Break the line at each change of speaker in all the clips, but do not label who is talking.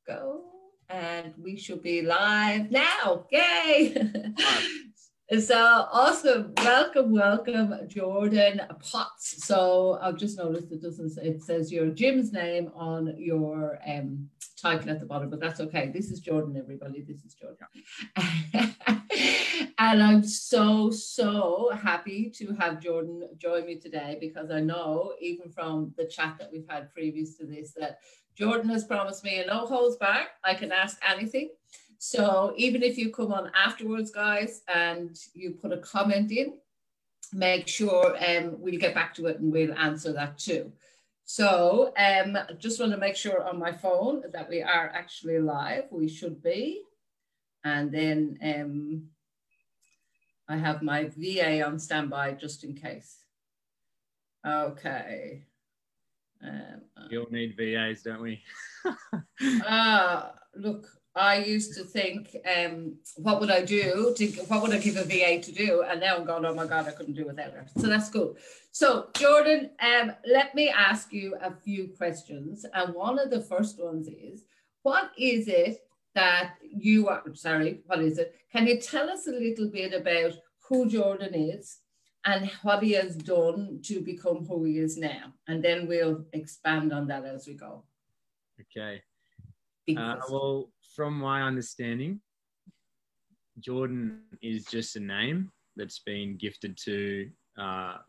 go. And we should be live now. Yay! So awesome. Welcome, Jordan Potts. So I've just noticed it says your gym's name on your title at the bottom, but that's okay. This is Jordan, everybody. This is Jordan. And I'm so happy to have Jordan join me today, because I know, even from the chat that we've had previous to this, that Jordan has promised me a no holds back. I can ask anything. So even if you come on afterwards, guys, and you put a comment in, make sure we'll get back to it and we'll answer that too. So just want to make sure on my phone that we are actually live. We should be. And then I have my VA on standby just in case. Okay.
We all need VAs, don't we?
Look, I used to think, what would I do? What would I give a VA to do? And now I'm going, oh my God, I couldn't do without her. So that's cool. So Jordan, let me ask you a few questions. And one of the first ones is, what is it that you are, what is it? Can you tell us a little bit about who Jordan is and what he has done to become who he is now? And then we'll expand on that as we go.
Okay. Well, from my understanding, Jordan is just a name that's been gifted to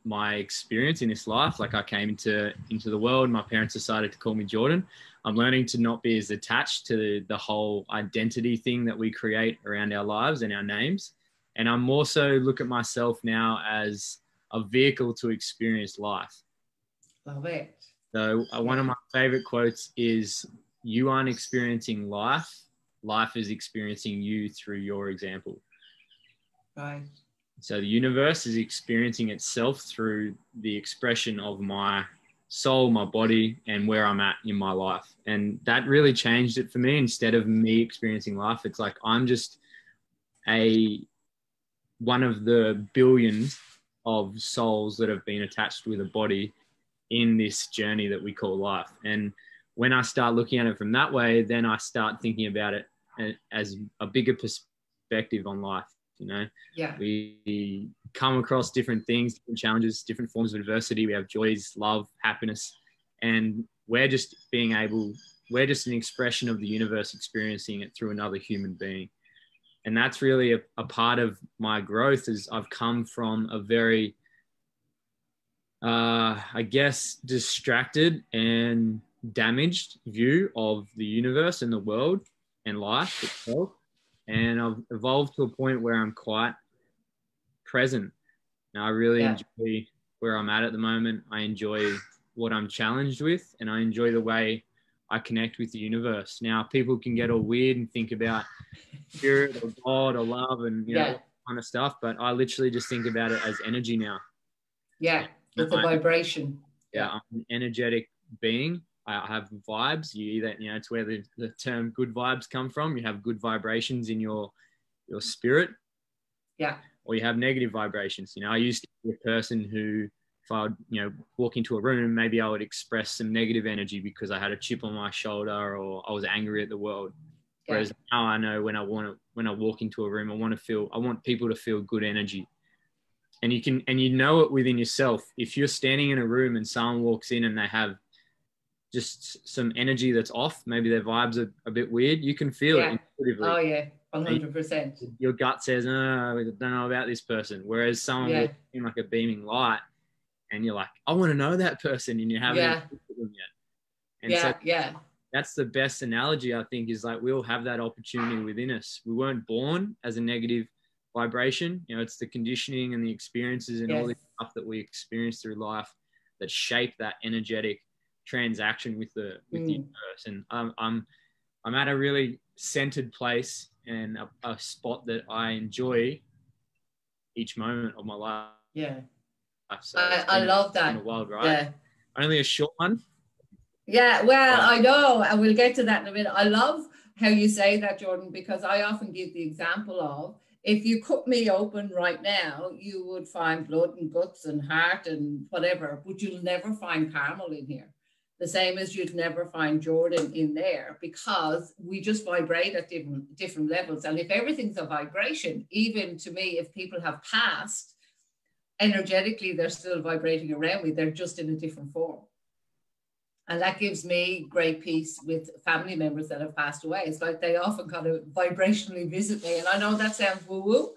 my experience in this life. Like, I came into the world, my parents decided to call me Jordan. I'm learning to not be as attached to the whole identity thing that we create around our lives and our names. And I'm also look at myself now as a vehicle to experience life.
Love it.
So one of my favorite quotes is, "You aren't experiencing life. Life is experiencing you through your example."
Right.
So the universe is experiencing itself through the expression of my soul, my body, and where I'm at in my life. And that really changed it for me. Instead of me experiencing life, it's like I'm just one of the billions of souls that have been attached with a body in this journey that we call life. And when I start looking at it from that way, then I start thinking about it as a bigger perspective on life. You know,
yeah,
we come across different things, different challenges, different forms of adversity. We have joys, love, happiness, and we're just an expression of the universe experiencing it through another human being. And that's really a part of my growth, is I've come from a very, I guess, distracted and damaged view of the universe and the world and life itself. And I've evolved to a point where I'm quite present. Now, I really enjoy where I'm at the moment. I enjoy what I'm challenged with, and I enjoy the way I connect with the universe. Now, people can get all weird and think about spirit or God or love and, you know, all that kind of stuff, but I literally just think about it as energy now.
Yeah, it's a vibration.
Yeah, I'm an energetic being. I have vibes. It's where the term good vibes come from. You have good vibrations in your spirit.
Yeah.
Or you have negative vibrations. You know, I used to be a person who, if I would, walk into a room, maybe I would express some negative energy because I had a chip on my shoulder or I was angry at the world. Yeah. Whereas now I know when I walk into a room, I want people to feel good energy. And you know it within yourself. If you're standing in a room and someone walks in and they have just some energy that's off, maybe their vibes are a bit weird, you can feel it intuitively.
Oh yeah, 100%.
Your gut says, "Oh, I don't know about this person." Whereas someone walks in like a beaming light and you're like, "I want to know that person," and you haven't even looked at them yet. And that's the best analogy, I think, is like we all have that opportunity within us. We weren't born as a negative vibration. It's the conditioning and the experiences and all this stuff that we experience through life that shape that energetic transaction with the universe. And I'm at a really centered place and a spot that I enjoy each moment of my life.
Yeah.
So
I love that.
It's been a wild ride. Yeah. Only a short one.
Yeah, well, I know, and we'll get to that in a minute. I love how you say that, Jordan, because I often give the example of, if you cut me open right now, you would find blood and guts and heart and whatever, but you'll never find caramel in here. The same as you'd never find Jordan in there, because we just vibrate at different levels. And if everything's a vibration, even to me, if people have passed, energetically, they're still vibrating around me. They're just in a different form. And that gives me great peace with family members that have passed away. It's like they often kind of vibrationally visit me. And I know that sounds woo-woo,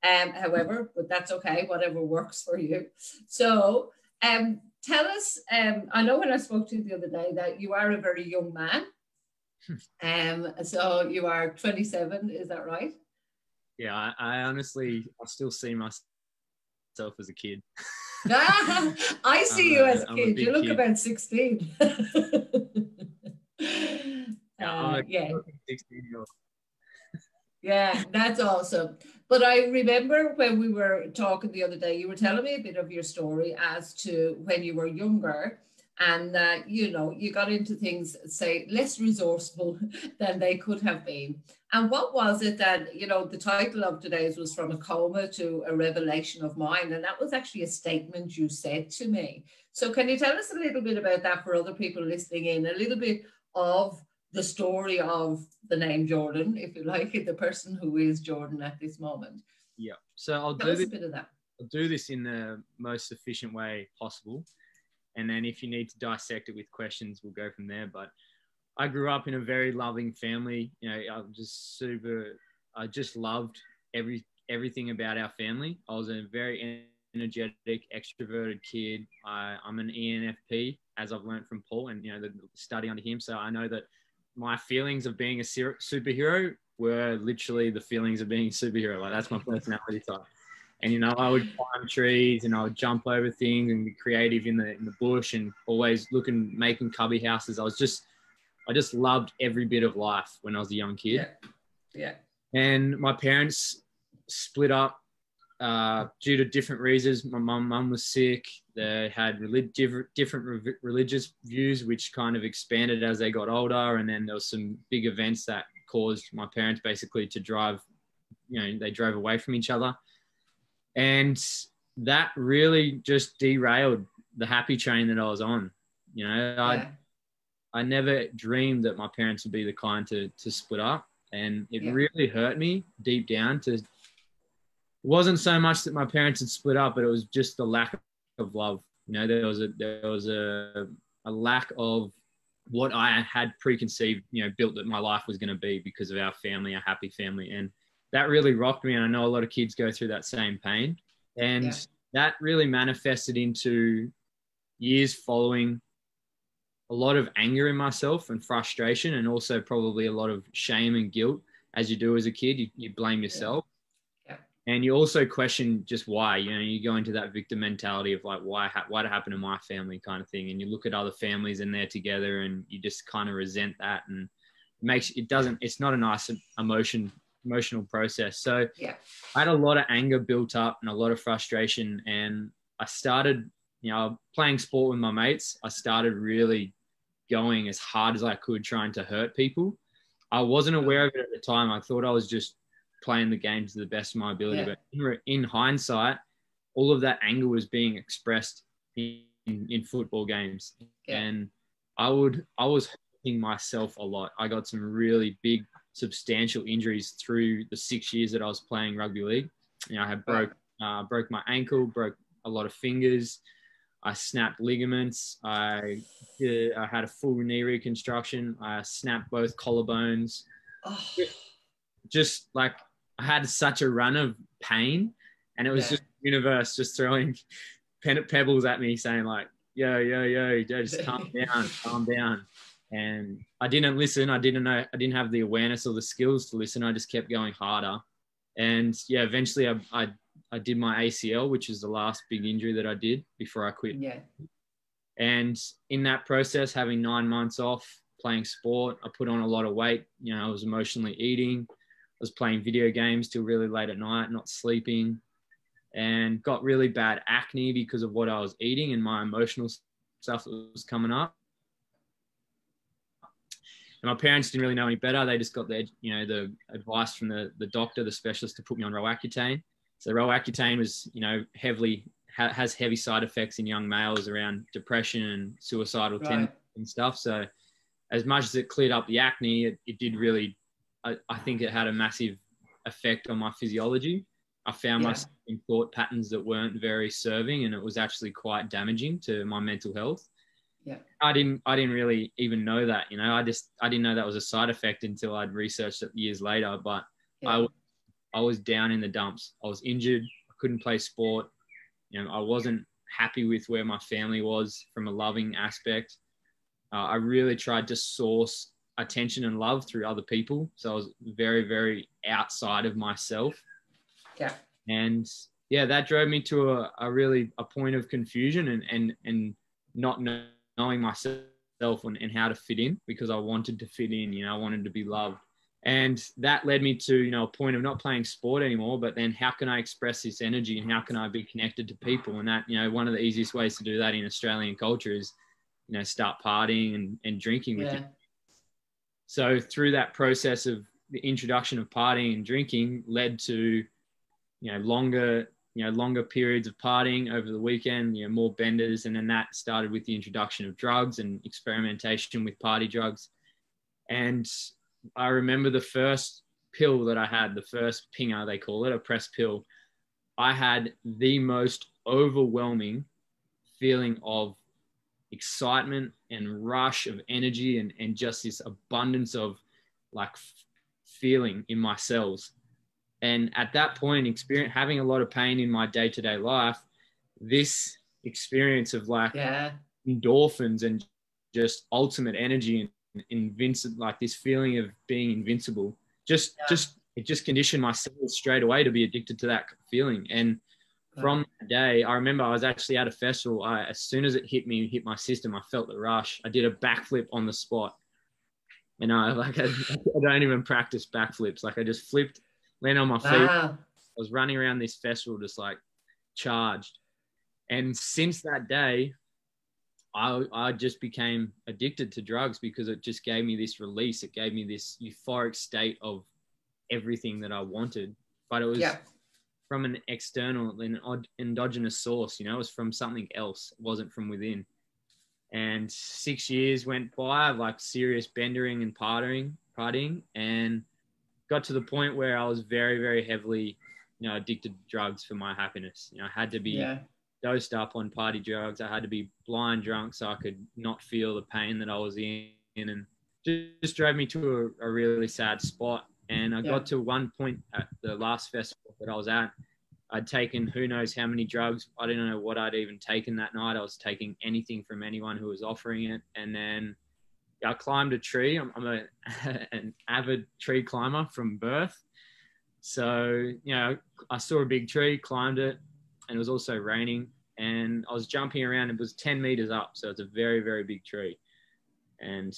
however, but that's okay, whatever works for you. So tell us, I know when I spoke to you the other day that you are a very young man. So you are 27, is that right?
Yeah, I honestly, I still see myself as a kid.
I see you as a kid. You look kid. About 16. Yeah. 16-year-old. Yeah, that's awesome. But I remember when we were talking the other day, you were telling me a bit of your story as to when you were younger, and that, you know, you got into things, say, less resourceful than they could have been. And what was it that, you know, the title of today's was From a Coma to a Revelation of Mind. And that was actually a statement you said to me. So can you tell us a little bit about that for other people listening in, a little bit of the story of the name Jordan, if you like, the person who is Jordan at this moment?
Yeah. So I'll do this in the most efficient way possible. And then if you need to dissect it with questions, we'll go from there. But I grew up in a very loving family. You know, I just loved everything about our family. I was a very energetic, extroverted kid. I'm an ENFP, as I've learned from Paul and, you know, the study under him. So I know that my feelings of being a superhero were literally the feelings of being a superhero. Like, that's my personality type. And, you know, I would climb trees and I would jump over things and be creative in the bush and always making cubby houses. I just loved every bit of life when I was a young kid.
Yeah.
And my parents split up due to different reasons. My mum was sick. They had different religious views, which kind of expanded as they got older. And then there was some big events that caused my parents basically to drive, you know, they drove away from each other. And that really just derailed the happy train that I was on. You know, I never dreamed that my parents would be the kind to split up. And it really hurt me deep down. It wasn't so much that my parents had split up, but it was just the lack of love. You know, there was a lack of what I had preconceived, you know, built that my life was going to be because of our family, a happy family. And that really rocked me. And I know a lot of kids go through that same pain. And that really manifested into years following a lot of anger in myself and frustration, and also probably a lot of shame and guilt. As you do as a kid, you blame yourself. And you also question just why. You know, you go into that victim mentality of like, why did it happen to my family kind of thing. And you look at other families and they're together and you just kind of resent that, and it's not a nice emotional process. So I had a lot of anger built up and a lot of frustration, and I started, you know, playing sport with my mates. I started really going as hard as I could, trying to hurt people. I wasn't aware of it at the time. I thought I was just playing the game to the best of my ability. But in hindsight, all of that anger was being expressed in football games. And I was hurting myself a lot. I got some really big, substantial injuries through the 6 years that I was playing rugby league. You know, I had broke my ankle, broke a lot of fingers. I snapped ligaments. I had a full knee reconstruction. I snapped both collarbones. Just like, I had such a run of pain, and it was just the universe just throwing pebbles at me, saying like, yo, just calm down. And I didn't listen. I didn't have the awareness or the skills to listen. I just kept going harder. And eventually I did my ACL, which is the last big injury that I did before I quit. And in that process, having 9 months off playing sport, I put on a lot of weight. You know, I was emotionally eating. I was playing video games till really late at night, not sleeping, and got really bad acne because of what I was eating and my emotional stuff that was coming up. And my parents didn't really know any better. They just got the advice from the doctor, the specialist, to put me on Roaccutane. So Roaccutane was, you know, has heavy side effects in young males around depression and suicidal tendencies. and stuff. So as much as it cleared up the acne, it did really, I think it had a massive effect on my physiology. I found myself in thought patterns that weren't very serving, and it was actually quite damaging to my mental health.
Yeah.
I didn't really even know that, you know, I didn't know that was a side effect until I'd researched it years later. But I was down in the dumps. I was injured. I couldn't play sport. You know, I wasn't happy with where my family was from a loving aspect. I really tried to source attention and love through other people. So I was very, very outside of myself.
Yeah.
And yeah, that drove me to a point of confusion and not knowing myself and how to fit in, because I wanted to fit in, you know, I wanted to be loved. And that led me to, you know, a point of not playing sport anymore, but then how can I express this energy and how can I be connected to people? And that, you know, one of the easiest ways to do that in Australian culture is, you know, start partying and drinking with you. So through that process of the introduction of partying and drinking led to, you know, longer periods of partying over the weekend, you know, more benders. And then that started with the introduction of drugs and experimentation with party drugs. And I remember the first pill that I had, the first pinger, they call it, a press pill. I had the most overwhelming feeling of excitement and rush of energy and just this abundance of like feeling in my cells. And at that point, having a lot of pain in my day-to-day life, this experience of like endorphins and just ultimate energy and invincible, like this feeling of being invincible, it just conditioned my cells straight away to be addicted to that feeling. And from that day, I remember I was actually at a festival. As soon as it hit my system, I felt the rush. I did a backflip on the spot. And I don't even practice backflips. Like I just flipped, landed on my feet. I was running around this festival just like charged. And since that day, I just became addicted to drugs because it just gave me this release. It gave me this euphoric state of everything that I wanted. But it was from an external, an endogenous source, you know, it was from something else. It wasn't from within. And 6 years went by of like serious bendering and partying, and got to the point where I was very, very heavily, you know, addicted to drugs for my happiness. You know, I had to be dosed up on party drugs. I had to be blind drunk so I could not feel the pain that I was in, and just drove me to a really sad spot. And I got to one point at the last festival that I was at, I'd taken who knows how many drugs. I didn't know what I'd even taken that night. I was taking anything from anyone who was offering it. And then I climbed a tree. I'm an avid tree climber from birth. So, you know, I saw a big tree, climbed it, and it was also raining. And I was jumping around. It was 10 meters up. So it's a very, very big tree. And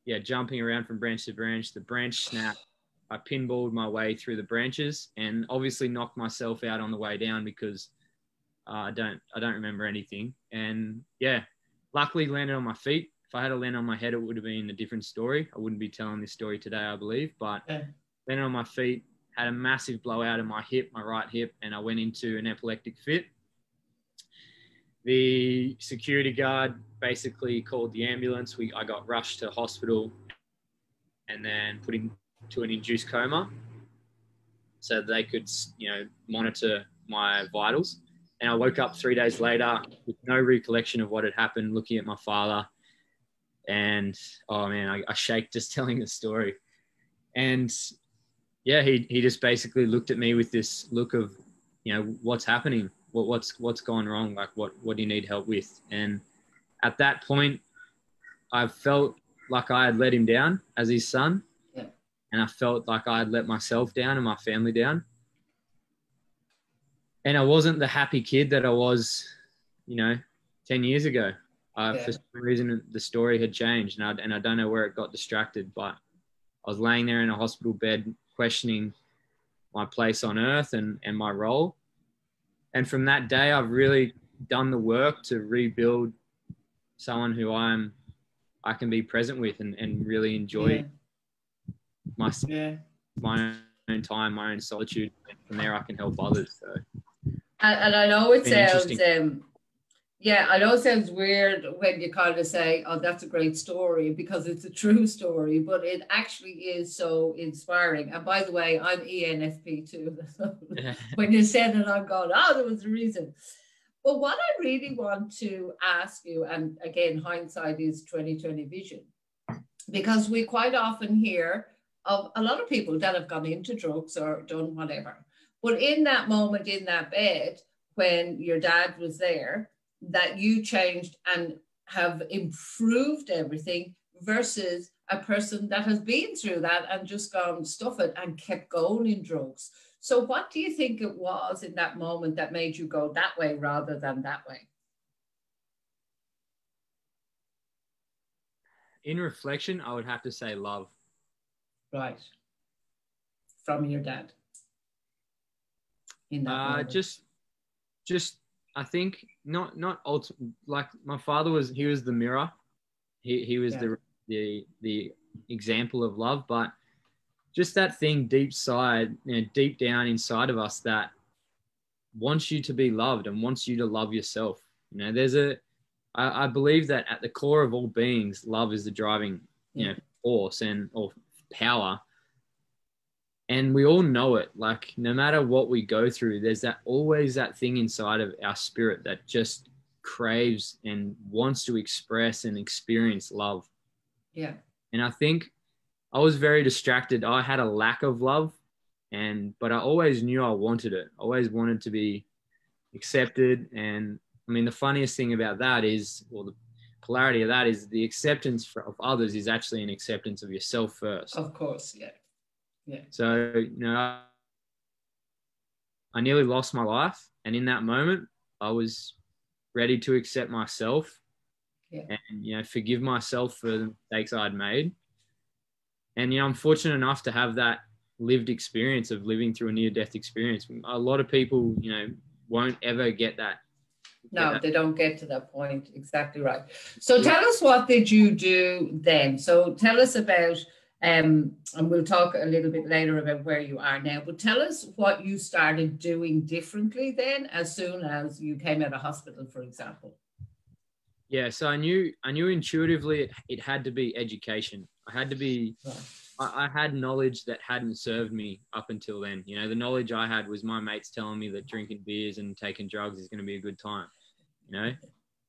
yeah, jumping around from branch to branch, the branch snapped. I pinballed my way through the branches and obviously knocked myself out on the way down because I don't remember anything. And yeah, luckily landed on my feet. If I had to land on my head, it would have been a different story. I wouldn't be telling this story today, I believe, but landed on my feet, had a massive blowout in my hip, my right hip, and I went into an epileptic fit. The security guard basically called the ambulance. I got rushed to hospital and then put into an induced coma so they could, you know, monitor my vitals. And I woke up 3 days later with no recollection of what had happened, looking at my father. And, oh man, I shake just telling the story. And yeah, he just basically looked at me with this look of, you know, what's happening? What's gone wrong? Like, what do you need help with? And at that point, I felt like I had let him down as his son. Yeah. And I felt like I had let myself down and my family down. And I wasn't the happy kid that I was, you know, 10 years ago. For some reason, the story had changed, and I don't know where it got distracted, but I was laying there in a hospital bed questioning my place on earth and my role. And from that day, I've really done the work to rebuild someone who I can be present with and really enjoy my own time, my own solitude. And from there, I can help others. So.
And I know it sounds Yeah, I know it sounds weird when you kind of say, oh, that's a great story, because it's a true story, but it actually is so inspiring. And by the way, I'm ENFP too. When you said it, I'm going, oh, there was a reason. But what I really want to ask you, and again, hindsight is 2020 vision, because we quite often hear of a lot of people that have gone into drugs or done whatever. But in that moment, in that bed, when your dad was there, that you changed and have improved everything versus a person that has been through that and just gone stuff it and kept going in drugs. So what do you think it was in that moment that made you go that way rather than that way?
In reflection, I would have to say love.
Right. From your dad. In that moment.
Just I think not like my father was, he was the mirror. He was the example of love, but just that thing deep down inside of us that wants you to be loved and wants you to love yourself. I believe that at the core of all beings, love is the driving, force or power. And we all know it. Like, no matter what we go through, there's always that thing inside of our spirit that just craves and wants to express and experience love.
Yeah.
And I think I was very distracted. I had a lack of love, but I always knew I wanted it. I always wanted to be accepted. And I mean, the funniest thing about that is, or the polarity of that is, the acceptance of others is actually an acceptance of yourself first.
Of course, yeah. Yeah.
So, I nearly lost my life. And in that moment, I was ready to accept myself and, forgive myself for the mistakes I'd made. And, I'm fortunate enough to have that lived experience of living through a near-death experience. A lot of people, won't ever get that.
No, they don't get to that point. Exactly right. So tell us, what did you do then? So tell us about, and we'll talk a little bit later about where you are now, but tell us what you started doing differently then as soon as you came out of hospital, for example.
Yeah, so I knew intuitively it had to be education. I had to be, I had knowledge that hadn't served me up until then. The knowledge I had was my mates telling me that drinking beers and taking drugs is going to be a good time,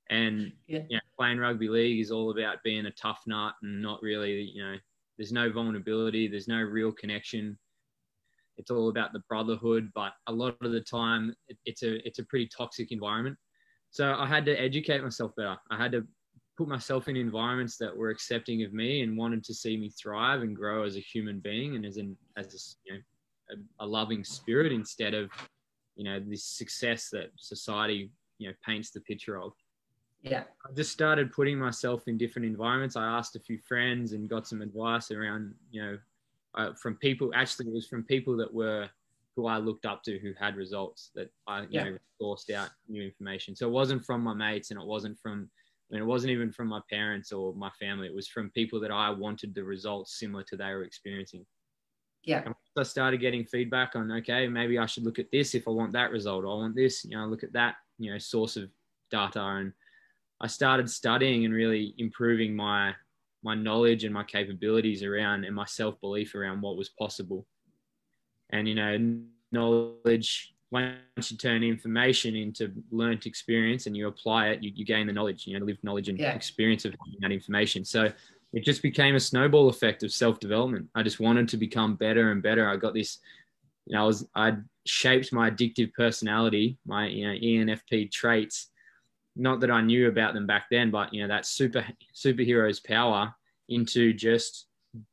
and playing rugby league is all about being a tough nut and not really, there's no vulnerability, there's no real connection. It's all about the brotherhood, but a lot of the time it's a pretty toxic environment. So I had to educate myself better. I had to put myself in environments that were accepting of me and wanted to see me thrive and grow as a human being and as a loving spirit, instead of, this success that society, paints the picture of.
Yeah.
I just started putting myself in different environments. I asked a few friends and got some advice around, from people. Actually, it was from people who I looked up to, who had results, that I, sourced out new information. So it wasn't from my mates, and it wasn't even from my parents or my family. It was from people that I wanted the results similar to they were experiencing.
Yeah.
And I started getting feedback on, okay, maybe I should look at this if I want that result. I want this, look at that, source of data. And I started studying and really improving my knowledge and my capabilities around, and my self-belief around what was possible. And, knowledge, once you turn information into learnt experience and you apply it, you gain the knowledge, lived knowledge and experience of that information. So it just became a snowball effect of self-development. I just wanted to become better and better. I got this, I shaped my addictive personality, my, ENFP traits. Not that I knew about them back then, but, that superhero's power into just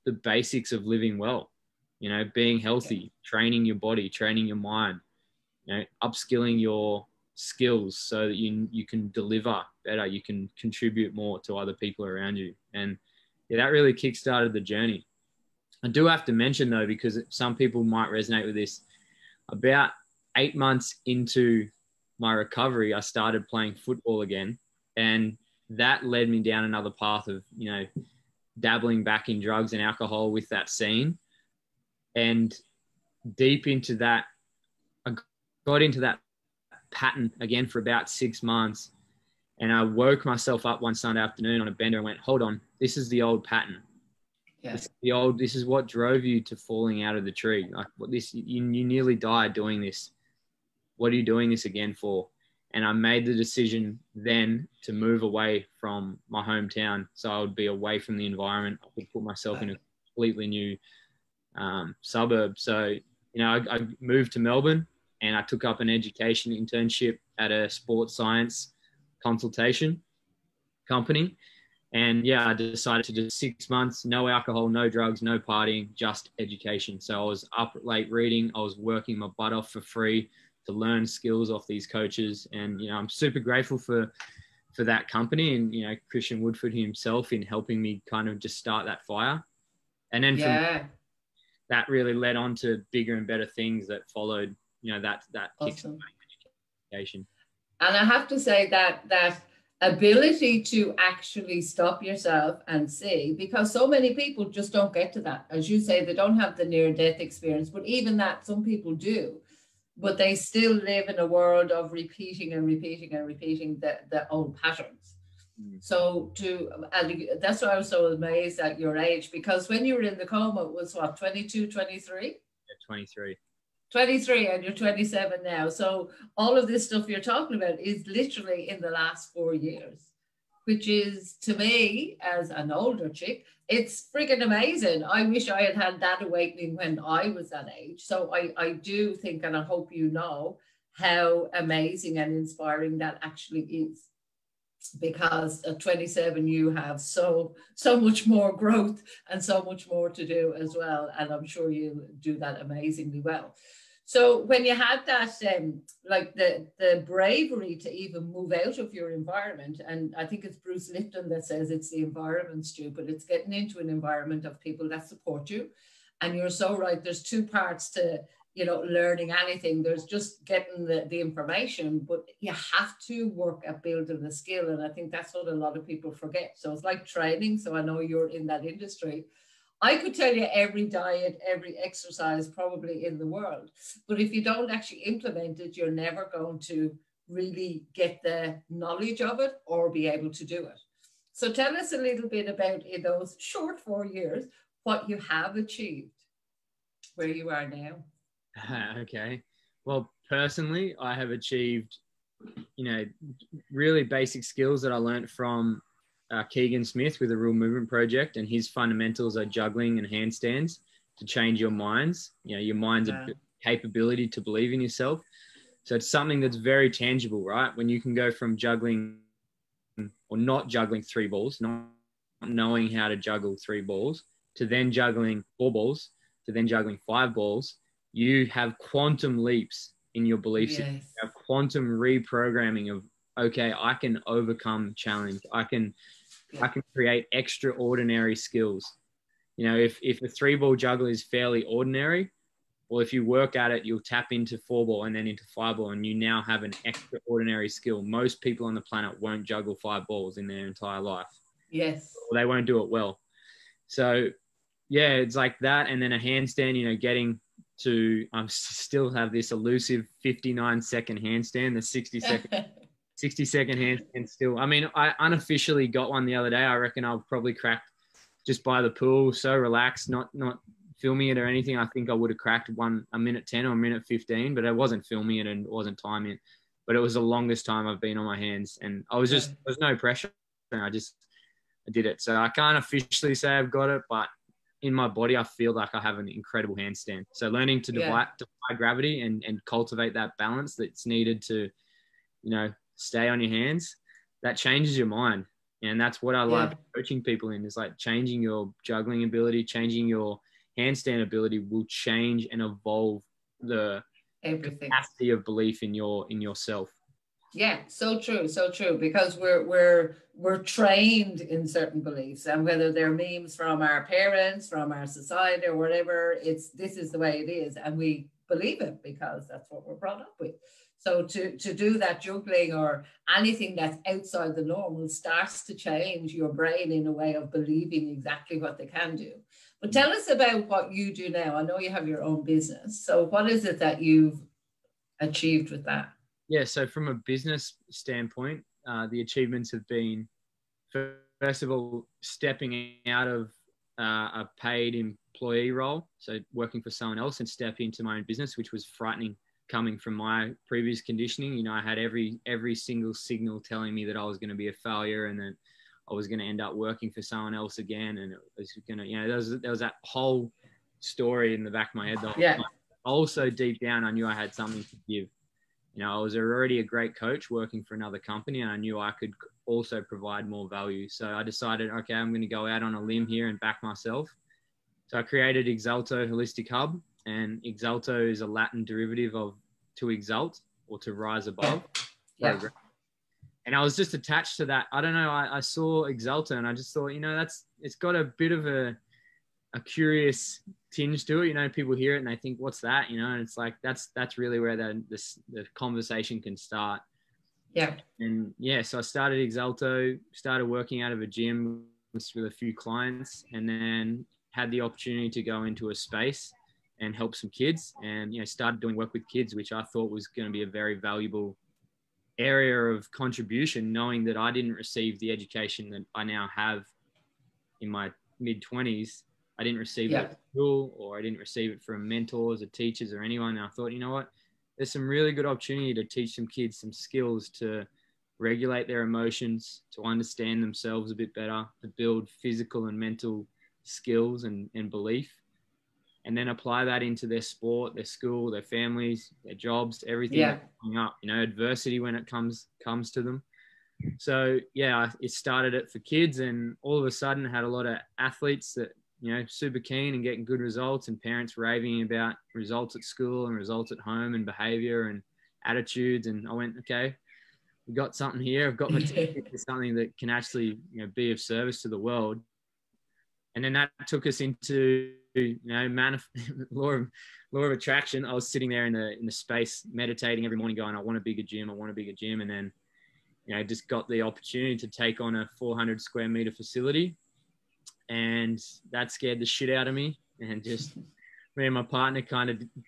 the basics of living well, being healthy, training your body, training your mind, upskilling your skills so that you can deliver better, you can contribute more to other people around you. And that really kickstarted the journey. I do have to mention, though, because some people might resonate with this, about 8 months into my recovery, I started playing football again. And that led me down another path of, dabbling back in drugs and alcohol with that scene. And deep into that, I got into that pattern again for about 6 months. And I woke myself up one Sunday afternoon on a bender and went, hold on, this is the old pattern. Yeah. This is what drove you to falling out of the tree. Like you nearly died doing this. What are you doing this again for? And I made the decision then to move away from my hometown. So I would be away from the environment. I would put myself in a completely new suburb. So, I moved to Melbourne and I took up an education internship at a sports science consultation company. And I decided to do 6 months, no alcohol, no drugs, no partying, just education. So I was up late reading. I was working my butt off for free to learn skills off these coaches. And, I'm super grateful for that company and, Christian Woodford himself in helping me kind of just start that fire. And then from that really led on to bigger and better things that followed, that
awesome.
Education.
And I have to say that ability to actually stop yourself and see, because so many people just don't get to that. As you say, they don't have the near-death experience, but even that, some people do. But they still live in a world of repeating the old patterns. So that's why I was so amazed at your age, because when you were in the coma, it was what, 22, 23?
Yeah, 23.
23 and you're 27 now. So all of this stuff you're talking about is literally in the last 4 years, which is, to me, as an older chick, it's freaking amazing. I wish I had had that awakening when I was that age. So I do think, and I hope you know, how amazing and inspiring that actually is. Because at 27, you have so much more growth and so much more to do as well. And I'm sure you'll do that amazingly well. So when you had that, like the bravery to even move out of your environment, and I think it's Bruce Lipton that says it's the environment, Stu, but it's getting into an environment of people that support you. And you're so right. There's two parts to, learning anything. There's just getting the information, but you have to work at building the skill. And I think that's what a lot of people forget. So it's like training. So I know you're in that industry. I could tell you every diet, every exercise probably in the world, but if you don't actually implement it, you're never going to really get the knowledge of it or be able to do it. So tell us a little bit about, in those short 4 years, what you have achieved, where you are now.
Okay. Well, personally, I have achieved, really basic skills that I learned from Keegan Smith with the Real Movement Project, and his fundamentals are juggling and handstands to change your minds, your mind's capability to believe in yourself. So it's something that's very tangible, right? When you can go from juggling or not juggling 3 balls, not knowing how to juggle 3 balls, to then juggling 4 balls, to then juggling 5 balls, you have quantum leaps in your belief system. You have quantum reprogramming of, okay, I can overcome challenge. I can create extraordinary skills. If a 3-ball juggle is fairly ordinary, well, if you work at it, you'll tap into 4-ball and then into 5-ball, and you now have an extraordinary skill. Most people on the planet won't juggle 5 balls in their entire life.
Yes.
Or they won't do it well. So, it's like that. And then a handstand, getting to, I still have this elusive 59-second handstand, the 60-second handstand still. I mean, I unofficially got one the other day. I reckon I'll probably crack just by the pool, so relaxed, not filming it or anything. I think I would have cracked a minute 10 or a minute 15, but I wasn't filming it and wasn't timing it. But it was the longest time I've been on my hands, and there's no pressure. I did it. So I can't officially say I've got it, but in my body, I feel like I have an incredible handstand. So learning to defy gravity and cultivate that balance that's needed to, stay on your hands, that changes your mind. And that's what I love coaching people in, is like changing your juggling ability, changing your handstand ability will change and evolve the capacity of belief in yourself.
Yeah, so true, because we're trained in certain beliefs, and whether they're memes from our parents, from our society, or whatever, this is the way it is, and we believe it because that's what we're brought up with. So to do that juggling or anything that's outside the normal starts to change your brain in a way of believing exactly what they can do. But tell us about what you do now. I know you have your own business. So what is it that you've achieved with that?
Yeah, so from a business standpoint, the achievements have been, first of all, stepping out of a paid employee role, so working for someone else, and step into my own business, which was frightening coming from my previous conditioning. You know, I had every single signal telling me that I was going to be a failure and that I was going to end up working for someone else again. And it was going to, you know, there was that whole story in the back of my head.
Yeah.
Also, deep down, I knew I had something to give. You know, I was already a great coach working for another company, and I knew I could also provide more value. So I decided, okay, I'm going to go out on a limb here and back myself. So I created Exalto Holistic Hub, and Exalto is a Latin derivative of to exalt, or to rise above.
Yeah.
And I was just attached to that. I don't know. I saw Exalto and I just thought, you know, it's got a bit of a curious tinge to it. You know, people hear it and they think, what's that? You know, and it's like, that's really where the conversation can start.
Yeah.
And yeah, so I started Exalto, started working out of a gym with a few clients, and then had the opportunity to go into a space and help some kids, and, you know, started doing work with kids, which I thought was going to be a very valuable area of contribution, knowing that I didn't receive the education that I now have in my mid-20s. I didn't receive it at school, or I didn't receive it from mentors or teachers or anyone. And I thought, you know what, there's some really good opportunity to teach some kids some skills to regulate their emotions, to understand themselves a bit better, to build physical and mental skills and belief, and then apply that into their sport, their school, their families, their jobs, everything that's coming up, you know, adversity when it comes to them. So yeah, it started it for kids, and all of a sudden had a lot of athletes that, you know, super keen and getting good results, and parents raving about results at school and results at home and behavior and attitudes. And I went, okay, we've got something here. I've got something that can actually, you know, be of service to the world. And then that took us into, you know, law of attraction. I was sitting there in the space, meditating every morning, going, I want a bigger gym. And then, you know, just got the opportunity to take on a 400 square meter facility, and that scared the shit out of me. And just me and my partner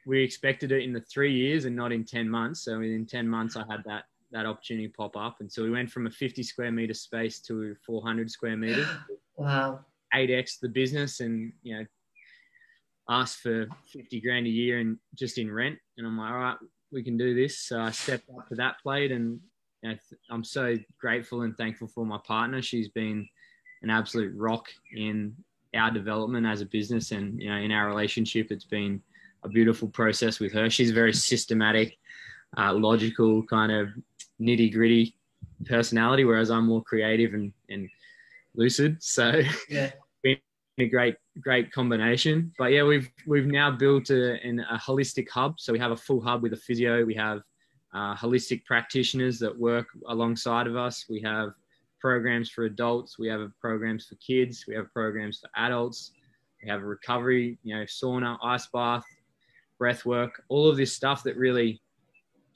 we expected it in the 3 years and not in 10 months. So within 10 months, I had that opportunity pop up. And so we went from a 50 square meter space to 400 square meters.
Wow.
8x the business, and, you know, asked for 50 grand a year and just in rent. And I'm like, all right, we can do this. So I stepped up to that plate, and, you know, I'm so grateful and thankful for my partner. She's been an absolute rock in our development as a business, and, you know, in our relationship, it's been a beautiful process with her. She's very systematic, logical, kind of nitty gritty personality, whereas I'm more creative and lucid. So yeah, been a great combination. But yeah, we've now built a holistic hub. So we have a full hub with a physio. We have holistic practitioners that work alongside of us. We have programs for adults. We have programs for kids. We have programs for adults. We have a recovery, you know, sauna, ice bath, breath work, all of this stuff that really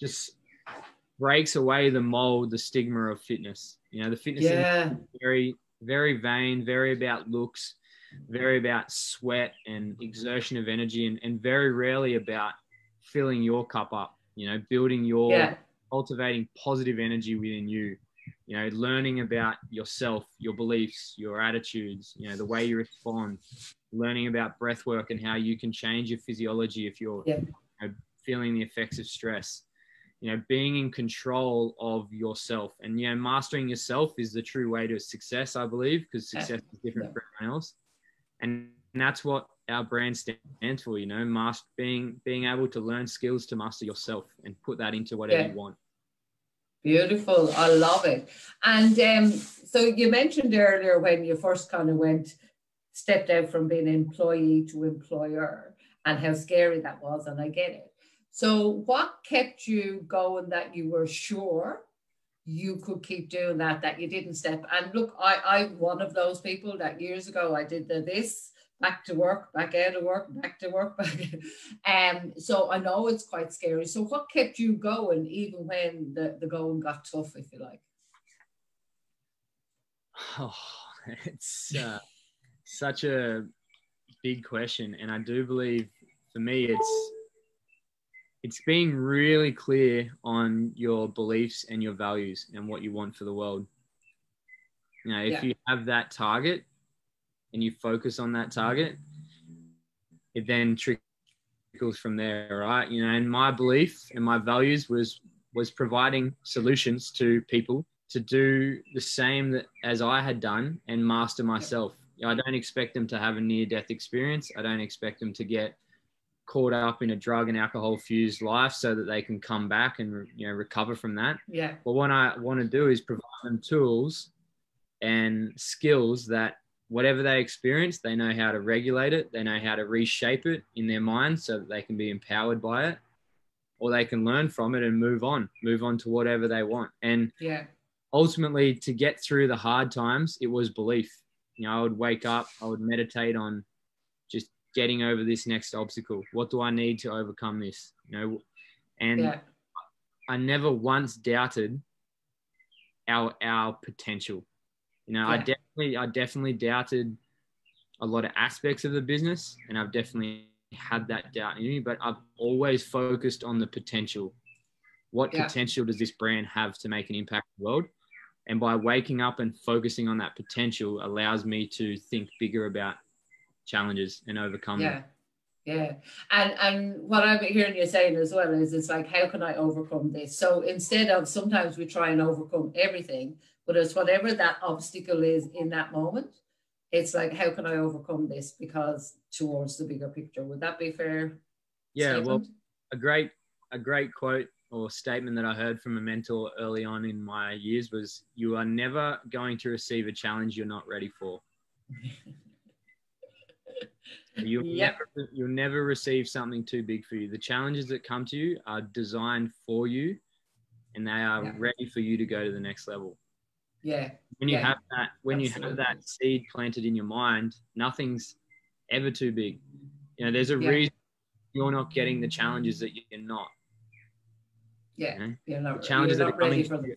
just breaks away the mold, the stigma of fitness. You know, the fitness is very, very vain, very about looks, very about sweat and exertion of energy, and very rarely about filling your cup up, you know, building cultivating positive energy within you, you know, learning about yourself, your beliefs, your attitudes, you know, the way you respond, learning about breath work and how you can change your physiology if you're you know, feeling the effects of stress. You know, being in control of yourself, and, you know, mastering yourself is the true way to success, I believe, because success is different for everyone else. And that's what our brand stands for, you know, being able to learn skills to master yourself and put that into whatever you want.
Beautiful. I love it. And so you mentioned earlier when you first kind of stepped out from being employee to employer, and how scary that was, and I get it. So what kept you going that you were sure you could keep doing that you didn't step? And look, I'm one of those people that years ago I did this, back to work, back out of work, back to work, so I know it's quite scary. So what kept you going even when the going got tough, if you like?
Oh, it's such a big question. And I do believe for me, it's being really clear on your beliefs and your values and what you want for the world. You know, if you have that target and you focus on that target, it then trickles from there, right? You know, and my belief and my values was providing solutions to people to do the same as I had done and master myself. You know, I don't expect them to have a near-death experience. I don't expect them to get caught up in a drug and alcohol fused life so that they can come back and, you know, recover from that.
Yeah.
But what I want to do is provide them tools and skills that whatever they experience, they know how to regulate it. They know how to reshape it in their mind so that they can be empowered by it, or they can learn from it and move on to whatever they want. And ultimately, to get through the hard times, it was belief. You know, I would wake up, I would meditate on just getting over this next obstacle. What do I need to overcome this? You know, and I never once doubted our potential. You know, I definitely doubted a lot of aspects of the business, and I've definitely had that doubt in me, but I've always focused on the potential. What potential does this brand have to make an impact in the world? And by waking up and focusing on that potential allows me to think bigger about challenges and overcome them.
Yeah. And what I'm hearing you saying as well is it's like, how can I overcome this? So instead of, sometimes we try and overcome everything, but it's whatever that obstacle is in that moment, it's like, how can I overcome this? Because towards the bigger picture. Would that be fair?
Yeah, statement? Well, a great quote or statement that I heard from a mentor early on in my years was, you are never going to receive a challenge you're not ready for. You'll never receive something too big for you. The challenges that come to you are designed for you, and they are ready for you to go to the next level. When you have that seed planted in your mind, nothing's ever too big. You know, there's a reason you're not getting the challenges that you're not.
You know?
You're not, the challenges that are coming for them.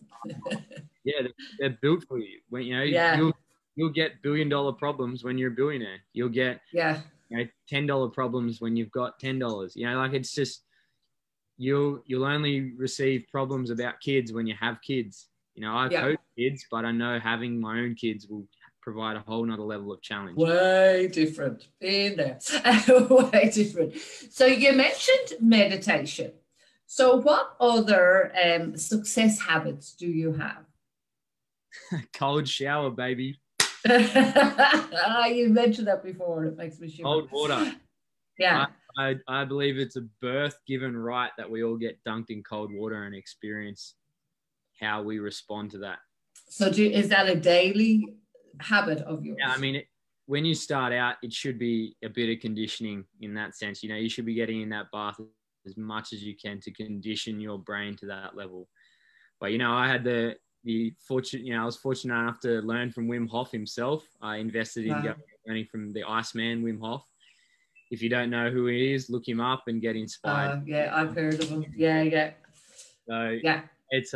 They're built for you. When you know, you'll get $1 billion problems when you're a billionaire. You'll get you know, $10 problems when you've got $10. You know, like, it's just, you'll only receive problems about kids when you have kids. You know, I coach kids, but I know having my own kids will provide a whole nother level of challenge.
Way different in there. Way different. So you mentioned meditation. So what other success habits do you have?
Cold shower, baby.
You mentioned that before. It makes me shiver.
Cold water. I believe it's a birth-given right that we all get dunked in cold water and experience how we respond to that.
So is that a daily habit of yours?
Yeah, I mean, when you start out, it should be a bit of conditioning in that sense. You know, you should be getting in that bath as much as you can to condition your brain to that level. But, you know, I had the fortune, you know, I was fortunate enough to learn from Wim Hof himself. I invested in learning from the Iceman, Wim Hof. If you don't know who he is, look him up and get inspired.
I've heard of him. So
it's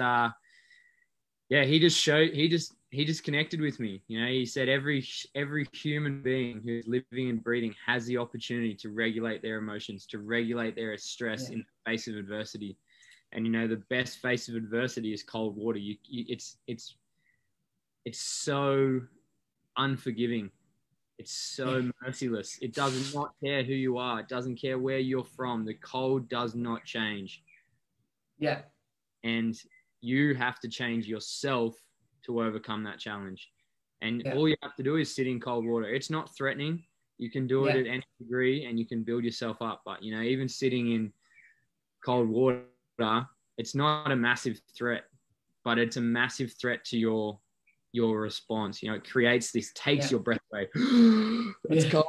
he just connected with me. You know, he said every human being who's living and breathing has the opportunity to regulate their emotions, to regulate their stress in the face of adversity. And, you know, the best face of adversity is cold water. It's so unforgiving. It's so merciless. It does not care who you are. It doesn't care where you're from. The cold does not change. And you have to change yourself to overcome that challenge. And all you have to do is sit in cold water. It's not threatening. You can do it at any degree and you can build yourself up. But, you know, even sitting in cold water, it's not a massive threat, but it's a massive threat to your response. You know, it creates this, takes your breath away. It's cold.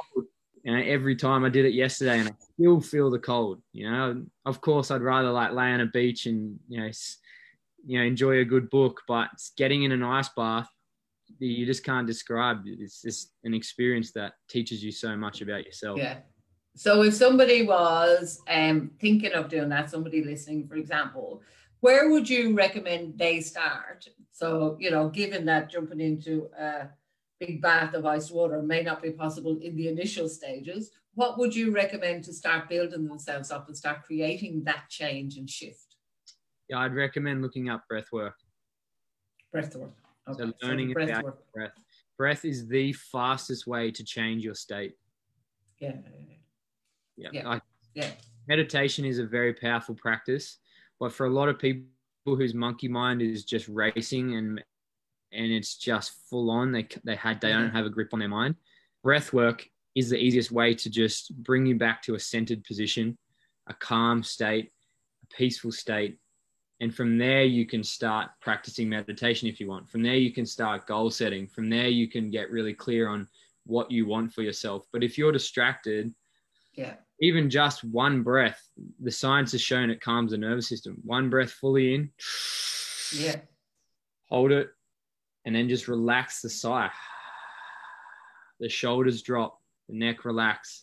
You know, every time I did it yesterday and I still feel the cold. You know, of course I'd rather like lay on a beach and, you know, enjoy a good book, but getting in an ice bath, you just can't describe. It's just an experience that teaches you so much about yourself.
So if somebody was thinking of doing that, somebody listening, for example, where would you recommend they start? So, you know, given that jumping into a big bath of ice water may not be possible in the initial stages, what would you recommend to start building themselves up and start creating that change and shift?
Yeah, I'd recommend looking up breath work.
Breath work. Okay.
So learning about breath. Breath is the fastest way to change your state.
Yeah.
Meditation is a very powerful practice, but for a lot of people whose monkey mind is just racing and it's just full on, they don't have a grip on their mind. Breath work is the easiest way to just bring you back to a centered position, a calm state, a peaceful state. And from there, you can start practicing meditation if you want. From there, you can start goal setting. From there, you can get really clear on what you want for yourself. But if you're distracted, even just one breath, the science has shown it calms the nervous system. One breath fully in, hold it, and then just relax the sigh. The shoulders drop, the neck relax.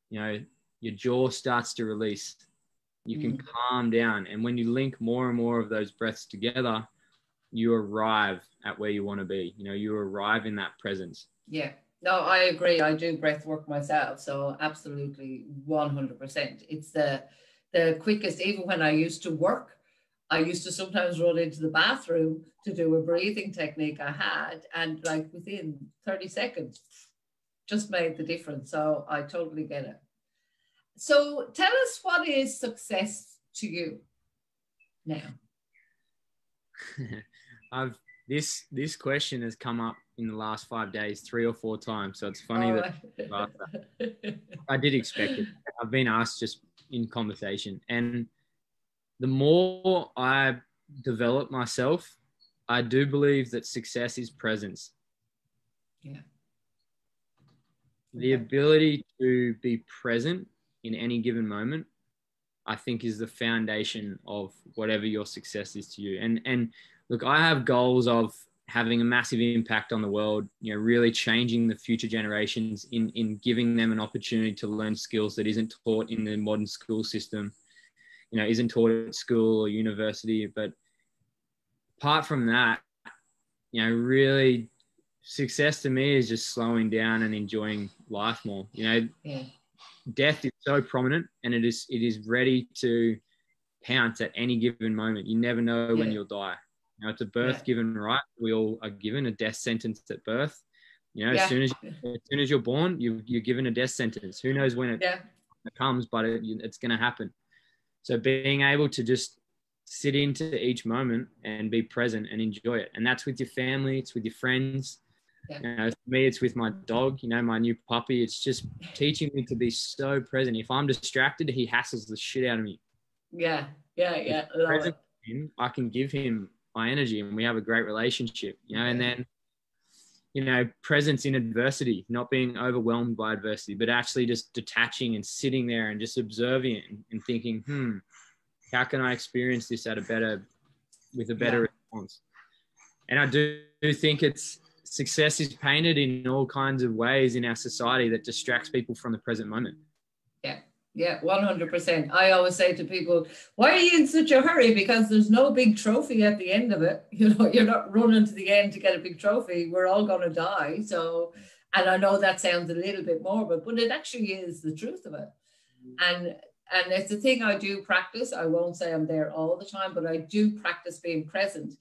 You know, your jaw starts to release. You can calm down. And when you link more and more of those breaths together, you arrive at where you want to be. You know, you arrive in that presence.
Yeah. No, I agree. I do breath work myself. So absolutely 100%. It's the quickest. Even when I used to work, I used to sometimes run into the bathroom to do a breathing technique I had. And like within 30 seconds, just made the difference. So I totally get it. So tell us, what is success to you now?
This question has come up in the last 5 days 3 or 4 times. So it's funny that I did expect it. I've been asked just in conversation. And the more I develop myself, I do believe that success is presence.
Yeah.
The ability to be present in any given moment, I think, is the foundation of whatever your success is to you. And look, I have goals of having a massive impact on the world, you know, really changing the future generations in giving them an opportunity to learn skills that isn't taught in the modern school system, you know, isn't taught at school or university. But apart from that, you know, really success to me is just slowing down and enjoying life more. You know, death is so prominent, and it is ready to pounce at any given moment. You never know when you'll die. You know, it's a birth given right. We all are given a death sentence at birth. You know, as soon as you're born, you're given a death sentence. Who knows when it comes, but it's going to happen. So being able to just sit into each moment and be present and enjoy it. And that's with your family, it's with your friends. You know, for me, it's with my dog, you know, my new puppy. It's just teaching me to be so present. If I'm distracted, he hassles the shit out of me.
Yeah.
I can give him my energy and we have a great relationship, you know, and then, you know, presence in adversity, not being overwhelmed by adversity, but actually just detaching and sitting there and just observing it and thinking, how can I experience this with a better response? And I do think success is painted in all kinds of ways in our society that distracts people from the present moment.
Yeah, 100%. I always say to people, why are you in such a hurry? Because there's no big trophy at the end of it. You know, you're not running to the end to get a big trophy. We're all going to die. So, and I know that sounds a little bit morbid, but it actually is the truth of it. And it's a thing I do practice. I won't say I'm there all the time, but I do practice being present.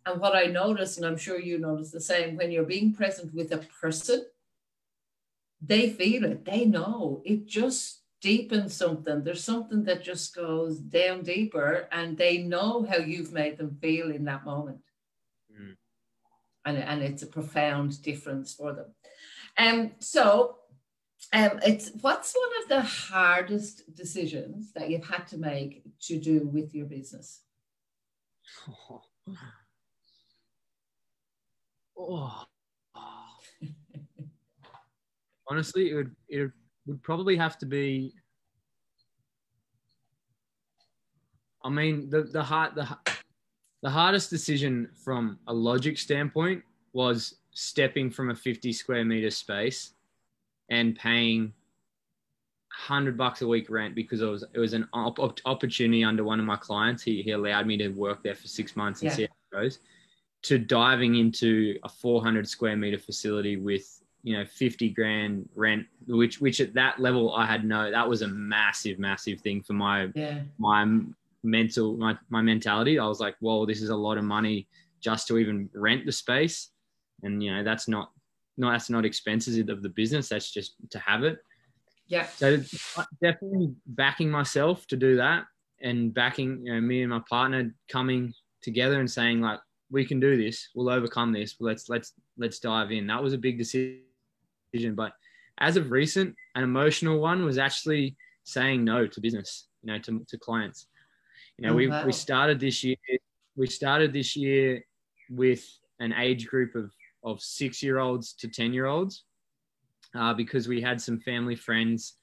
And what I notice, and I'm sure you notice the same, when you're being present with a person, they feel it. They know. It just deepens something. There's something that just goes down deeper, and they know how you've made them feel in that moment. And it's a profound difference for them. So what's one of the hardest decisions that you've had to make to do with your business?
Honestly, it would probably have to be, I mean, the hardest decision from a logic standpoint was stepping from a 50 square meter space and paying $100 a week rent because it was an opportunity under one of my clients. He allowed me to work there for 6 months and see how it goes, to diving into a 400 square meter facility with 50 grand rent, which at that level that was a massive thing for my mentality. I was like, whoa, this is a lot of money just to even rent the space. And, that's not expenses of the business. That's just to have it.
Yeah.
So definitely backing myself to do that, and backing, me and my partner coming together and saying, like, we can do this. We'll overcome this. Let's dive in. That was a big decision. But as of recent, an emotional one was actually saying no to business, to clients. We started this year. We started this year with an age group of 6-year-olds to 10-year-olds, because we had some family friends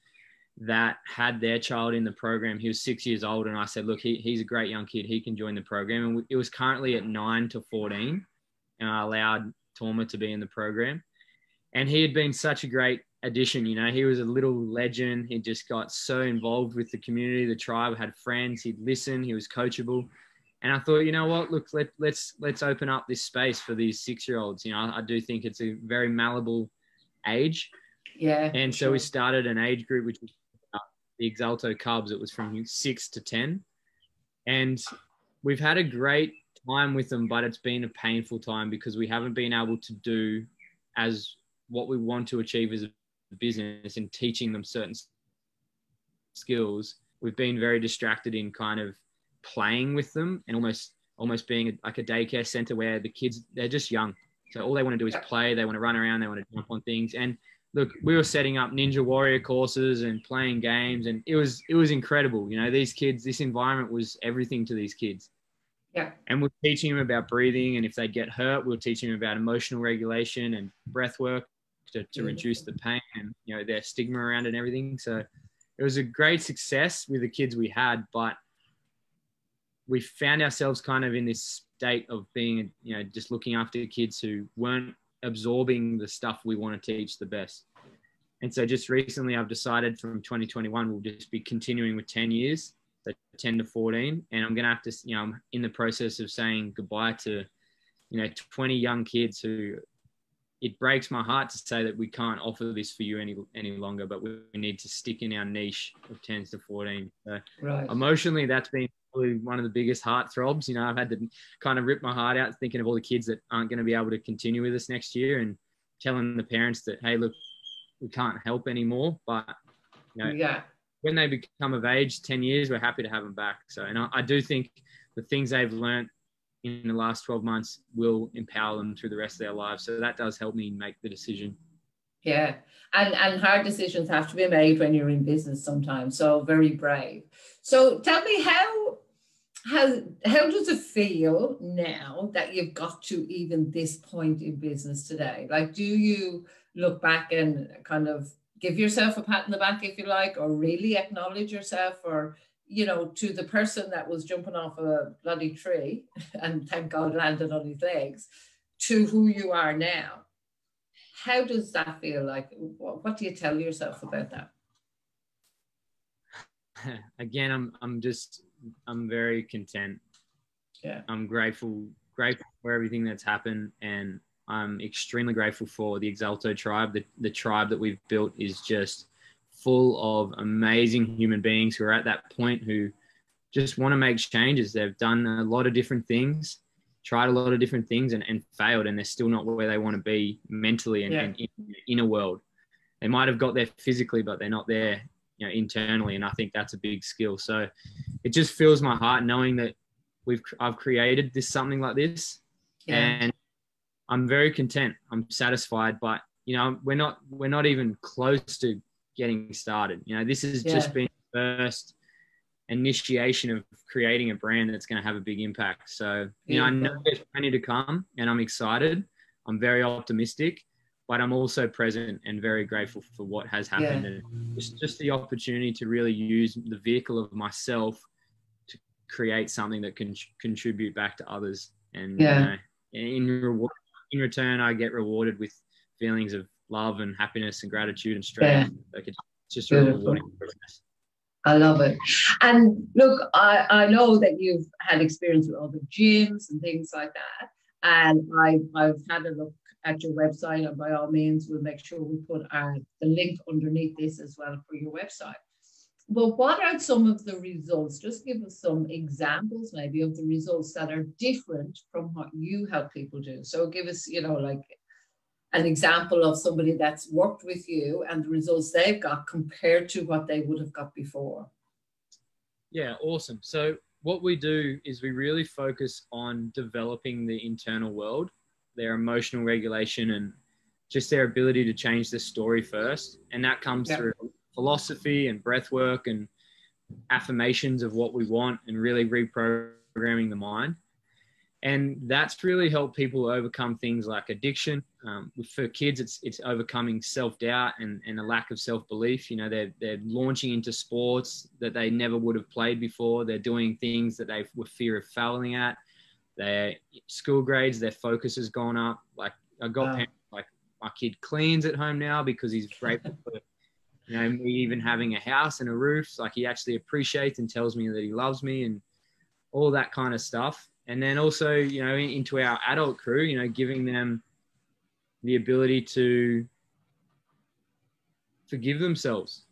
that had their child in the program. He was 6 years old, and I said, look, he's a great young kid. He can join the program. And it was currently at 9 to 14, and I allowed Coma to be in the program. And he had been such a great addition. He was a little legend. He just got so involved with the community, the tribe, had friends. He'd listen. He was coachable. And I thought, you know what, look, let's open up this space for these 6-year-olds. I do think it's a very malleable age.
Yeah.
And so we started an age group, which was the Exalto Cubs. It was from 6 to 10. And we've had a great time with them, but it's been a painful time because we haven't been able to do as what we want to achieve as a business and teaching them certain skills. We've been very distracted in kind of playing with them and almost being like a daycare center where the kids, they're just young. So all they want to do is play. They want to run around. They want to jump on things. And look, we were setting up Ninja Warrior courses and playing games, and it was incredible. These kids, this environment was everything to these kids.
Yeah.
And we're teaching them about breathing, and if they get hurt, we're teaching them about emotional regulation and breath work to reduce the pain and, their stigma around it and everything. So it was a great success with the kids we had, but we found ourselves kind of in this state of being, just looking after kids who weren't absorbing the stuff we want to teach the best. And so just recently I've decided from 2021, we'll just be continuing with 10 years, so 10 to 14. And I'm going to have to, I'm in the process of saying goodbye to, 20 young kids who, it breaks my heart to say that we can't offer this for you any longer, but we need to stick in our niche of 10s to 14. So emotionally, that's been probably one of the biggest heart throbs. I've had to kind of rip my heart out thinking of all the kids that aren't going to be able to continue with us next year, and telling the parents that, hey, look, we can't help anymore. But, when they become of age, 10 years, we're happy to have them back. So, and I do think the things they've learned in the last 12 months will empower them through the rest of their lives. So that does help me make the decision.
Yeah. And hard decisions have to be made when you're in business sometimes. So very brave. So tell me, how does it feel now that you've got to even this point in business today? Like, do you look back and kind of give yourself a pat on the back, if you like, or really acknowledge yourself, or, to the person that was jumping off a bloody tree and thank God landed on his legs, to who you are now? How does that feel? Like, what do you tell yourself about that?
Again, I'm very content.
Yeah.
I'm grateful for everything that's happened, and I'm extremely grateful for the Exalto tribe. The tribe that we've built is just full of amazing human beings who are at that point, who just want to make changes. They've done a lot of different things, tried a lot of different things and failed, and they're still not where they want to be mentally and in the inner world. They might have got there physically, but they're not there, internally. And I think that's a big skill. So it just fills my heart knowing that I've created something like this, and I'm very content. I'm satisfied, but we're not even close to getting started. This has just been the first initiation of creating a brand that's going to have a big impact. So, I know there's plenty to come, and I'm excited. I'm very optimistic, but I'm also present and very grateful for what has happened, and just the opportunity to really use the vehicle of myself to create something that can contribute back to others. And in return, I get rewarded with feelings of love and happiness and gratitude and strength. Like, it's just a rewarding process.
I love it. And look, I know that you've had experience with other gyms and things like that. And I've had a look at your website, and by all means, we'll make sure we put the link underneath this as well for your website. But what are some of the results? Just give us some examples maybe of the results that are different from what you help people do. So give us, like an example of somebody that's worked with you and the results they've got compared to what they would have got before.
Yeah, awesome. So what we do is we really focus on developing the internal world, their emotional regulation, and just their ability to change the story first. And that comes through philosophy and breath work and affirmations of what we want and really reprogramming the mind. And that's really helped people overcome things like addiction. For kids, it's overcoming self-doubt and a lack of self-belief. They're launching into sports that they never would have played before. They're doing things that they were fear of failing at. Their school grades, their focus has gone up. Like I got parents, like my kid cleans at home now because he's grateful for me even having a house and a roof. Like he actually appreciates and tells me that he loves me and all that kind of stuff. And then also, into our adult crew, giving them the ability to forgive themselves,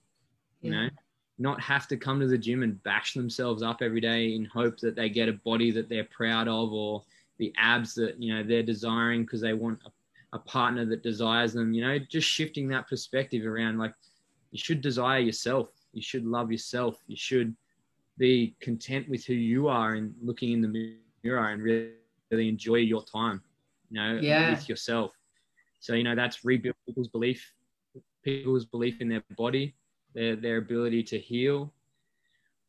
not have to come to the gym and bash themselves up every day in hope that they get a body that they're proud of or the abs that, they're desiring because they want a partner that desires them, just shifting that perspective around, like, you should desire yourself. You should love yourself. You should be content with who you are and looking in the mirror and really enjoy your time, with yourself. So, that's rebuild people's belief in their body, their ability to heal,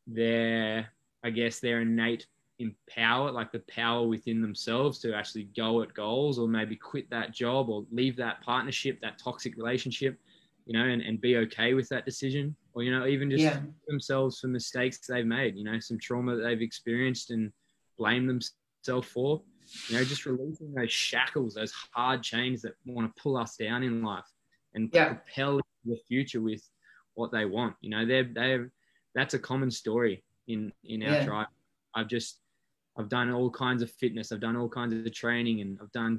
their innate empower, like the power within themselves to actually go at goals or maybe quit that job or leave that partnership, that toxic relationship, and be okay with that decision, or, even just themselves for mistakes they've made, some trauma that they've experienced and blame themselves for, just releasing those shackles, those hard chains that want to pull us down in life and propel the future with what they want. That's a common story in our tribe. I've done all kinds of fitness. I've done all kinds of training, and I've done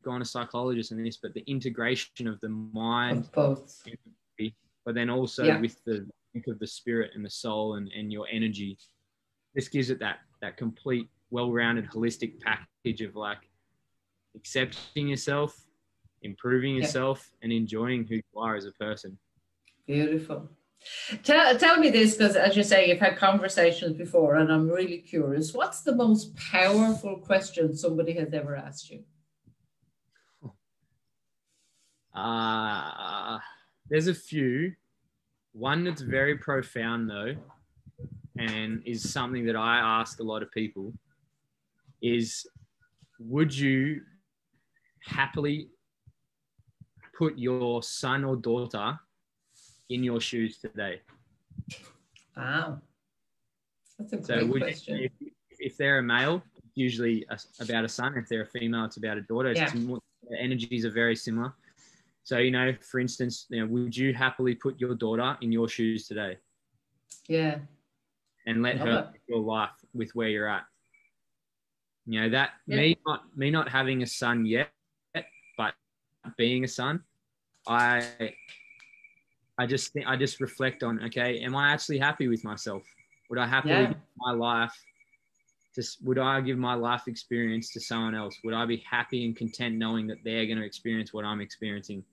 gone to psychologists and this, but the integration of the mind, of both, but then also with the link of the spirit and the soul and your energy, this gives it that complete, well-rounded, holistic package of like accepting yourself, improving yourself, and enjoying who you are as a person.
Beautiful. Tell me this, because as you say, you've had conversations before, and I'm really curious. What's the most powerful question somebody has ever asked you?
There's a few. One that's very profound though, and is something that I ask a lot of people, is would you happily put your son or daughter in your shoes today?
Wow. That's a great question.
If they're a male, usually about a son. If they're a female, it's about a daughter. Their energies are very similar. So, for instance, would you happily put your daughter in your shoes today?
Yeah.
And let her live your life with where you're at. Me not having a son yet, but being a son, I just reflect on, okay, am I actually happy with myself? Would I happily give my life would I give my life experience to someone else? Would I be happy and content knowing that they're going to experience what I'm experiencing?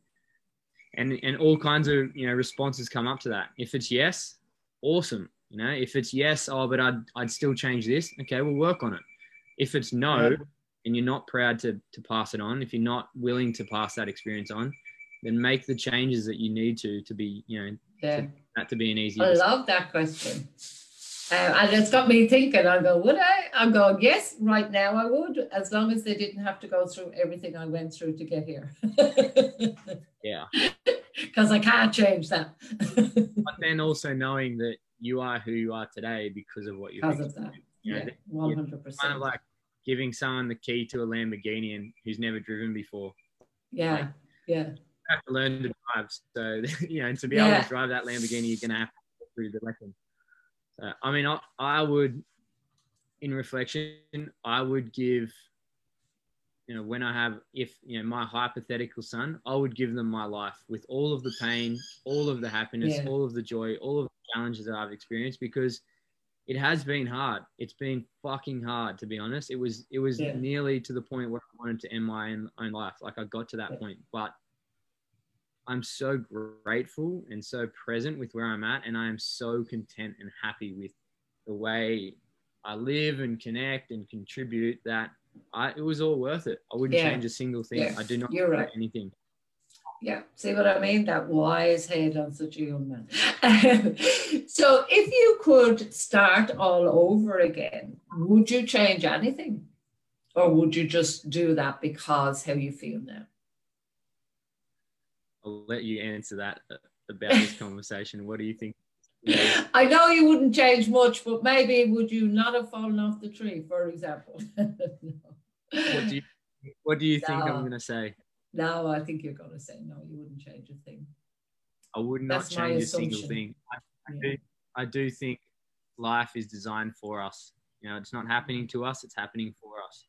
And all kinds of, responses come up to that. If it's yes, awesome. If it's yes, but I'd still change this. Okay, we'll work on it. If it's no, and you're not proud to pass it on, if you're not willing to pass that experience on, then make the changes that you need to be, that to be an easy.
I love that question. And it's got me thinking, I go, would I? I'm going, yes, right now I would, as long as they didn't have to go through everything I went through to get here.
Yeah.
Because I can't change that.
But then also knowing that you are who you are today because of what you've
experienced. Because of that. 100%.
Kind of like giving someone the key to a Lamborghini and who's never driven before.
Yeah.
You have to learn to drive. So, to be able to drive that Lamborghini, you're going to have to go through the lesson. I would, in reflection, I would give when I have, if, my hypothetical son, I would give them my life with all of the pain, all of the happiness, all of the joy, all of the challenges that I've experienced, because it has been hard. It's been fucking hard, to be honest. It was nearly to the point where I wanted to end my own life. Like, I got to that point, but I'm so grateful and so present with where I'm at. And I am so content and happy with the way I live and connect and contribute, that it was all worth it. I wouldn't change a single thing. I do not regret anything.
Yeah, see what I mean? That wise head on such a young man. So if you could start all over again, would you change anything? Or would you just do that because how you feel now?
I'll let you answer that about this conversation. What do you think?
I know you wouldn't change much, but maybe would you not have fallen off the tree, for example? No.
What do you think I'm going to say?
No, I think you're going to say no, you wouldn't change a thing.
I would not change a single thing. I do think life is designed for us. It's not happening to us, it's happening for us.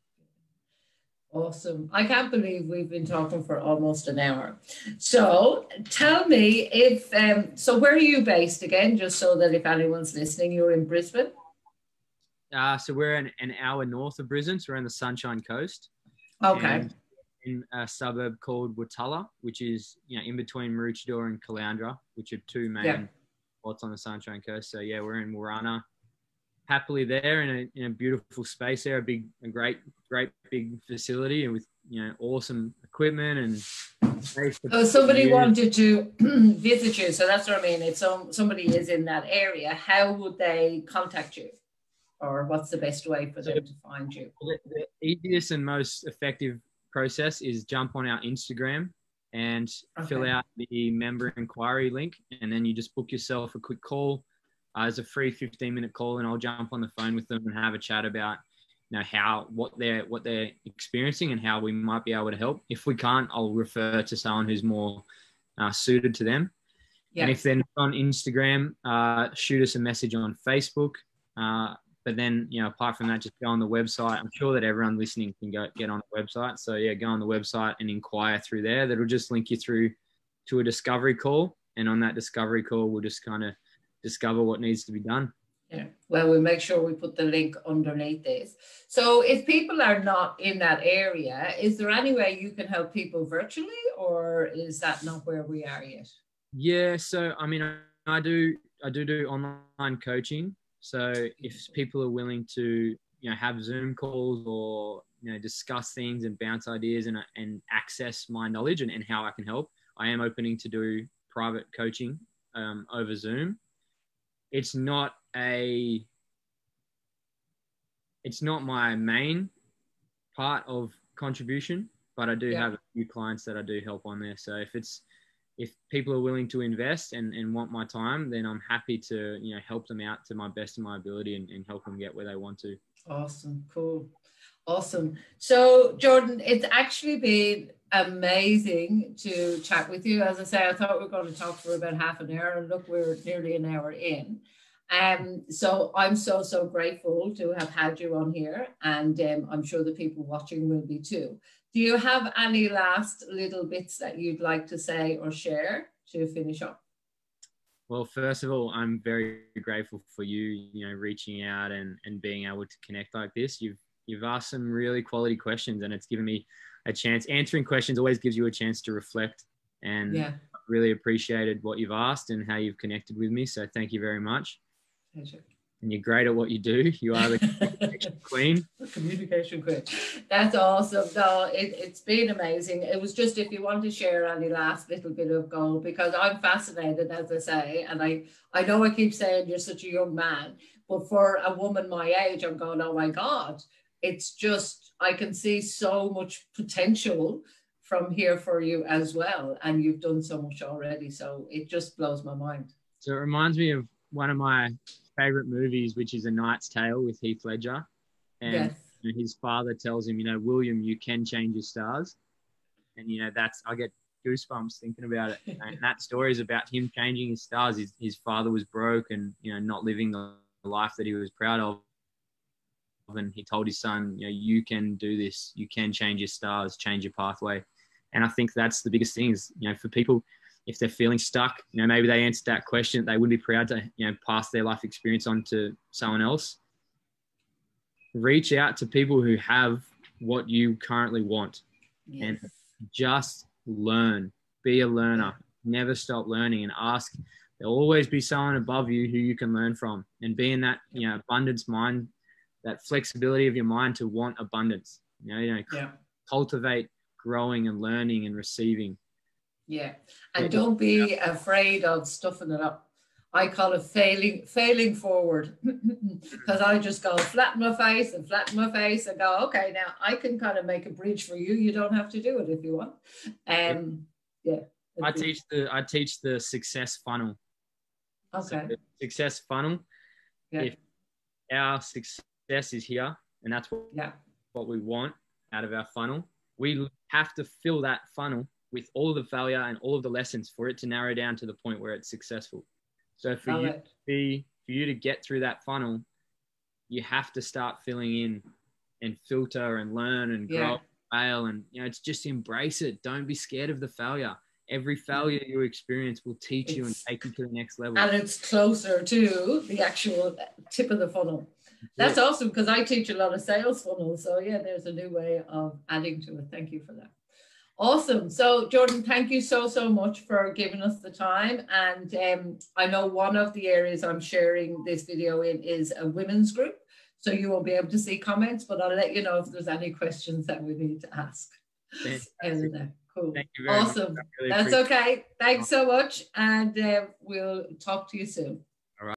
Awesome. I can't believe we've been talking for almost an hour. So tell me if, so where are you based again, just so that if anyone's listening, you're in Brisbane?
So we're an hour north of Brisbane, so we're on the Sunshine Coast.
Okay.
In a suburb called Watala, which is in between Maroochydore and Caloundra, which are two main spots on the Sunshine Coast. So yeah, we're in Warana, happily there in a beautiful space there, a great big facility, and with awesome equipment and space.
So somebody wanted to visit you, so that's what I mean. If somebody is in that area, how would they contact you, or what's the best way for them to find you?
The easiest and most effective process is jump on our Instagram and fill out the member inquiry link, and then you just book yourself a quick call. It's a free 15-minute call, and I'll jump on the phone with them and have a chat about what they're experiencing and how we might be able to help. If we can't, I'll refer to someone who's more suited to them. And if they're not on Instagram, shoot us a message on Facebook. But then, apart from that, just go on the website. I'm sure that everyone listening can get on the website. So yeah, go on the website and inquire through there. That'll just link you through to a discovery call. And on that discovery call, we'll just kind of discover what needs to be done.
Yeah, well, we'll make sure we put the link underneath this. So if people are not in that area, is there any way you can help people virtually, or is that not where we are yet? Yeah,
so I mean, I do online coaching. So if people are willing to, have Zoom calls or, discuss things and bounce ideas and access my knowledge and how I can help, I am opening to do private coaching over Zoom. It's not my main part of contribution, but I do have a few clients that I do help on there. So if people are willing to invest and want my time, then I'm happy to, help them out to my best of my ability and help them get where they want to.
Awesome. Cool. Awesome. So Jordan, it's actually been amazing to chat with you. As I say, I thought we were going to talk for about half an hour, and look, we're nearly an hour in. So I'm so grateful to have had you on here, and I'm sure the people watching will be too. Do you have any last little bits that you'd like to say or share to finish up?
Well, first of all, I'm very grateful for you, reaching out and being able to connect like this. You've asked some really quality questions, and it's given me a chance. Answering questions always gives you a chance to reflect, and I really appreciated what you've asked and how you've connected with me. So thank you very much.
Pleasure.
And you're great at what you do. You are the communication queen.
Communication queen. That's awesome. No, it's been amazing. It was just, if you want to share any last little bit of gold, because I'm fascinated, as I say, and I know I keep saying you're such a young man, but for a woman my age, I'm going, oh my God, it's just, I can see so much potential from here for you as well. And you've done so much already. So it just blows my mind.
So it reminds me of one of my favorite movies, which is A Knight's Tale with Heath Ledger. And his father tells him, William, you can change your stars. And, I get goosebumps thinking about it. And that story is about him changing his stars. His father was broke and, not living the life that he was proud of. and he told his son, you know, you can do this, you can change your stars, change your pathway. And I think that's the biggest thing is, you know, for people, if they're feeling stuck, you know, maybe they answered that question, they would be proud to, you know, pass their life experience on to someone else. Reach out to people who have what you currently want. Yes. And just learn, be a learner, never stop learning, and ask. There'll always be someone above you who you can learn from, and be in that, you know, abundance mind, that flexibility of your mind to want abundance, cultivate growing and learning and receiving.
Yeah. And don't be afraid of stuffing it up. I call it failing forward, because I just go flatten my face and go, okay, now I can kind of make a bridge for you. You don't have to do it if you want. Yeah.
I teach the success funnel.
Okay.
So the success funnel. Yeah. If our success is here, and that's what we want out of our funnel, we have to fill that funnel with all of the failure and all of the lessons for it to narrow down to the point where it's successful. So for you to get through that funnel, you have to start filling in and filter and learn and grow, fail, and, you know, it's just embrace it. Don't be scared of the failure. Every failure you experience will teach you and take you to the next level.
And it's closer to the actual tip of the funnel. That's awesome, because I teach a lot of sales funnels. So yeah, there's a new way of adding to it. Thank you for that. Awesome. So Jordan, thank you so much for giving us the time. And I know one of the areas I'm sharing this video in is a women's group. So you won't be able to see comments, but I'll let you know if there's any questions that we need to ask. Cool.
Thank you very much.
Awesome. Really That's okay. Thanks so much. And we'll talk to you soon.